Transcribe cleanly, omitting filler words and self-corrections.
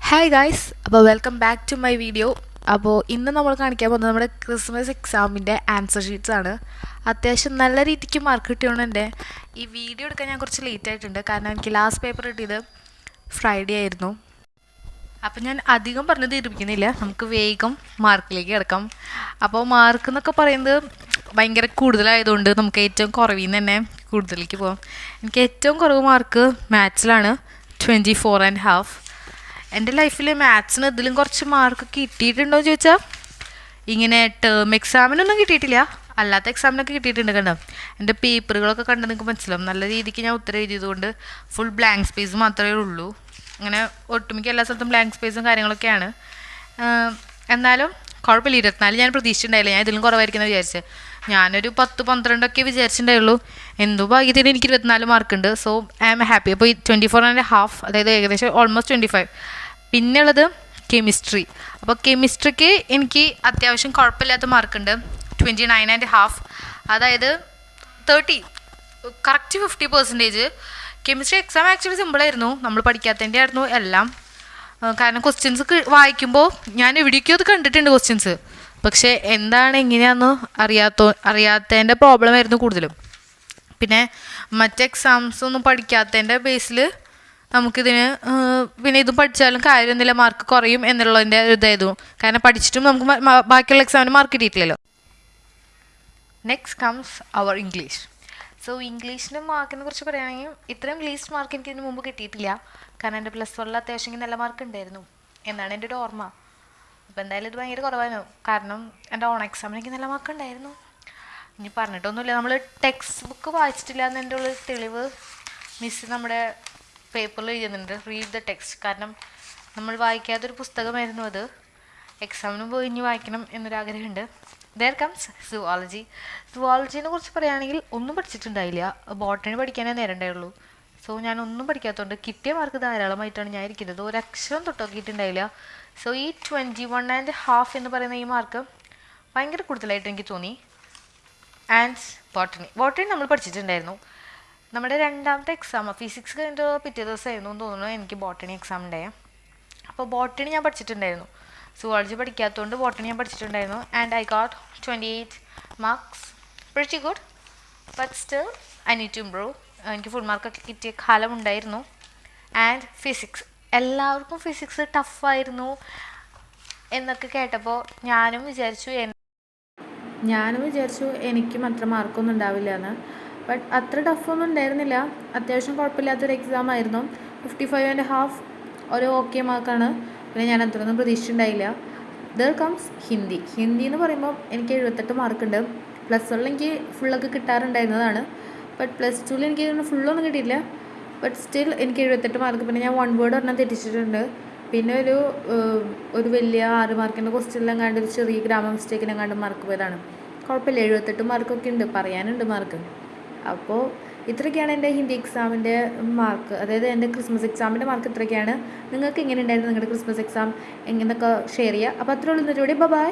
Hi guys, അപ്പോൾ welcome back to my video. അപ്പോൾ ഇന്ന് നമ്മൾ കാണിക്കാൻ പോകുന്നത് നമ്മുടെ ക്രിസ്മസ് എക്സാമിൻ്റെ ആൻസർ ഷീറ്റ്സ് ആണ്. അത്യാവശ്യം നല്ല രീതിക്ക് മാർക്ക് കിട്ടിയോണ്ട് എൻ്റെ ഈ വീഡിയോ എടുക്കാൻ ഞാൻ കുറച്ച് ലേറ്റ് ആയിട്ടുണ്ട്. കാരണം എനിക്ക് ലാസ്റ്റ് പേപ്പർ കിട്ടിയത് ഫ്രൈഡേ ആയിരുന്നു. അപ്പോൾ ഞാൻ അധികം പറഞ്ഞ് തീർപ്പിക്കുന്നില്ല, നമുക്ക് വേഗം മാർക്കിലേക്ക് കിടക്കാം. അപ്പോൾ മാർക്ക് എന്നൊക്കെ പറയുന്നത് ഭയങ്കര കൂടുതലായതുകൊണ്ട് നമുക്ക് ഏറ്റവും കുറവിൽ നിന്ന് തന്നെ കൂടുതലേക്ക് പോകാം. എനിക്ക് ഏറ്റവും കുറവ് മാർക്ക് മാത്സിലാണ്, 24.5. എൻ്റെ ലൈഫിൽ മാത്സിന് ഇതിലും കുറച്ച് മാർക്ക് കിട്ടിയിട്ടുണ്ടോ എന്ന് ചോദിച്ചാൽ ഇങ്ങനെ ടേം എക്സാമിനൊന്നും കിട്ടിയിട്ടില്ല, അല്ലാത്ത എക്സാമിനൊക്കെ കിട്ടിയിട്ടുണ്ട്. കണ്ടോ, എൻ്റെ പേപ്പറുകളൊക്കെ കണ്ട് നിങ്ങൾക്ക് മനസ്സിലാവും. നല്ല രീതിക്ക് ഞാൻ ഉത്തരം എഴുതിയതുകൊണ്ട് ഫുൾ ബ്ലാങ്ക് സ്പേസ് മാത്രമേ ഉള്ളൂ. അങ്ങനെ ഒട്ടുമിക്ക എല്ലാ സ്ഥലത്തും ബ്ലാങ്ക് സ്പേസും കാര്യങ്ങളൊക്കെയാണ്. എന്നാലും കുഴപ്പമില്ല. 24 ഞാൻ പ്രതീക്ഷിച്ചിട്ടുണ്ടായില്ല, ഞാൻ ഇതിലും കുറവായിരിക്കുമെന്ന് വിചാരിച്ചത്. ഞാനൊരു 10-12 വിചാരിച്ചിട്ടുണ്ടായുള്ളൂ. എന്തോ ഭാഗ്യത്തിന് എനിക്ക് 24 മാർക്കുണ്ട്. So I am happy. അപ്പോൾ ഈ 24.5, അതായത് ഏകദേശം ഓൾമോസ്റ്റ് 25. പിന്നെയുള്ളത് കെമിസ്ട്രി. അപ്പോൾ കെമിസ്ട്രിക്ക് എനിക്ക് അത്യാവശ്യം കുഴപ്പമില്ലാത്ത മാർക്കുണ്ട്, 29.5. അതായത് 30, കറക്റ്റ് 50%. കെമിസ്ട്രി എക്സാം ആക്ച്വലി സിമ്പിളായിരുന്നു, നമ്മൾ പഠിക്കാത്തതിൻ്റെ ആയിരുന്നു എല്ലാം. കാരണം ക്വസ്റ്റ്യൻസ് വായിക്കുമ്പോൾ ഞാൻ എവിടേക്കോ അത് കണ്ടിട്ടുണ്ട് ക്വസ്റ്റ്യൻസ്, പക്ഷേ എന്താണ് എങ്ങനെയാണെന്ന് അറിയാത്തതിൻ്റെ പ്രോബ്ലം ആയിരുന്നു കൂടുതലും. പിന്നെ മറ്റ് എക്സാംസ് ഒന്നും പഠിക്കാത്തതിൻ്റെ ബേസിൽ നമുക്കിതിന് പിന്നെ ഇതും പഠിച്ചാലും കാര്യമൊന്നുമില്ല, മാർക്ക് കുറയും എന്നുള്ളതിൻ്റെ ഇതായിരുന്നു. കാരണം പഠിച്ചിട്ടും നമുക്ക് ബാക്കിയുള്ള എക്സാമിന് മാർക്ക് കിട്ടിയിട്ടില്ലല്ലോ. Next comes our English. So ഇംഗ്ലീഷിൻ്റെ മാർക്കിനെ കുറിച്ച് പറയുകയാണെങ്കിൽ ഇത്രയും ലീസ്റ്റ് മാർക്ക് എനിക്ക് ഇതിന് മുമ്പ് കിട്ടിയിട്ടില്ല. കാരണം എൻ്റെ +1 അത്യാവശ്യം നല്ല മാർക്ക് ഉണ്ടായിരുന്നു എന്നാണ് എൻ്റെ ഒരു ഓർമ്മ. അപ്പോൾ എന്തായാലും ഇത് ഭയങ്കര കുറവായിരുന്നു, കാരണം എൻ്റെ ഓൺ എക്സാമിന് എനിക്ക് നല്ല മാർക്ക് ഉണ്ടായിരുന്നു. ഇനി പറഞ്ഞിട്ടൊന്നുമില്ല, നമ്മൾ ടെക്സ്റ്റ് ബുക്ക് വായിച്ചിട്ടില്ല എന്നതിൻ്റെ ഉള്ള തെളിവ് മിസ് നമ്മുടെ പേപ്പറിൽ എഴുതുന്നുണ്ട്, റീഡ് ദ ടെക്സ്റ്റ്. കാരണം നമ്മൾ വായിക്കാത്തൊരു പുസ്തകമായിരുന്നു അത്. എക്സാമിന് പോയി ഇനി വായിക്കണം എന്നൊരാഗ്രഹമുണ്ട്. There comes zoology. സുവോളജീനെ കുറിച്ച് പറയുകയാണെങ്കിൽ ഒന്നും പഠിച്ചിട്ടുണ്ടായില്ല, ബോട്ടണി പഠിക്കാനേ നേരമുണ്ടായുള്ളൂ. സോ ഞാൻ ഒന്നും പഠിക്കാത്തതുകൊണ്ട് കിട്ടിയ മാർക്ക് ധാരാളമായിട്ടാണ് ഞാൻ ഇരിക്കുന്നത്, ഒരക്ഷരം തൊട്ടോക്കിയിട്ടുണ്ടായില്ല. സോ ഈ 21.5 എന്ന് പറയുന്ന ഈ മാർക്ക് ഭയങ്കര കൂടുതലായിട്ട് എനിക്ക് തോന്നി. ആൻഡ് ബോട്ടണി നമ്മൾ പഠിച്ചിട്ടുണ്ടായിരുന്നു. നമ്മുടെ രണ്ടാമത്തെ എക്സാം ഫിസിക്സ് കഴിഞ്ഞിട്ട് പിറ്റേ ദിവസമായിരുന്നു എന്ന് തോന്നുന്നു എനിക്ക് ബോട്ടണി എക്സാം ഉണ്ടായ. അപ്പോൾ ബോട്ടണി ഞാൻ പഠിച്ചിട്ടുണ്ടായിരുന്നു. സുവോളജി പഠിക്കാത്തതുകൊണ്ട് ബോട്ടണി ഞാൻ പഠിച്ചിട്ടുണ്ടായിരുന്നു. And I got 28 marks, pretty good. But still I need to improve. എനിക്ക് ഫുൾ മാർക്കൊക്കെ കിട്ടിയ കാലം ഉണ്ടായിരുന്നു. ആൻഡ് ഫിസിക്സ്, എല്ലാവർക്കും ഫിസിക്സ് ടഫായിരുന്നു എന്നൊക്കെ കേട്ടപ്പോൾ ഞാനും വിചാരിച്ചു എനിക്കും അത്ര മാർക്കൊന്നും ഉണ്ടാവില്ല എന്ന്. ബട്ട് അത്ര ടഫൊന്നും ഉണ്ടായിരുന്നില്ല, അത്യാവശ്യം കുഴപ്പമില്ലാത്തൊരു എക്സാം ആയിരുന്നു. 55.5 ഒരു ഓക്കെ മാർക്കാണ്. പിന്നെ ഞാൻ അത്രയൊന്നും പ്രതീക്ഷിച്ചിട്ടുണ്ടായില്ല. ദർ കംസ് ഹിന്ദി എന്ന് പറയുമ്പോൾ എനിക്ക് 78 മാർക്കുണ്ട്. +1 എനിക്ക് ഫുള്ളൊക്കെ കിട്ടാറുണ്ടായിരുന്നതാണ്, ബട്ട് +2 എനിക്ക് ഫുള്ളൊന്നും കിട്ടിയില്ല. ബട്ട് സ്റ്റിൽ എനിക്ക് 78 മാർക്ക്. പിന്നെ ഞാൻ 1 വേർഡ് ഒരെണ്ണം തെറ്റിച്ചിട്ടുണ്ട്. പിന്നെ ഒരു വലിയ 6 മാർക്കിൻ്റെ ക്വസ്റ്റ്യനിലെങ്ങാണ്ട് ഒരു ചെറിയ ഗ്രാമർ മിസ്റ്റേക്കിനെങ്ങാണ്ട് മാർക്ക് പോയതാണ്. കുഴപ്പമില്ല, 78 മാർക്കൊക്കെ ഉണ്ട്, പറയാനുണ്ട് മാർക്ക്. അപ്പോൾ ഇത്രയൊക്കെയാണ് എൻ്റെ ഹിന്ദി എക്സാമിൻ്റെ മാർക്ക്, അതായത് എൻ്റെ ക്രിസ്മസ് എക്സാമിൻ്റെ മാർക്ക് ഇത്രയൊക്കെയാണ്. നിങ്ങൾക്ക് എങ്ങനെ ഉണ്ടായിരുന്നു നിങ്ങളുടെ ക്രിസ്മസ് എക്സാം, എങ്ങനെയൊക്കെ ഷെയർ ചെയ്യുക. അപ്പോൾ അത്രയുള്ളൂ ഇന്നത്തെ വീഡിയോ. ബൈ.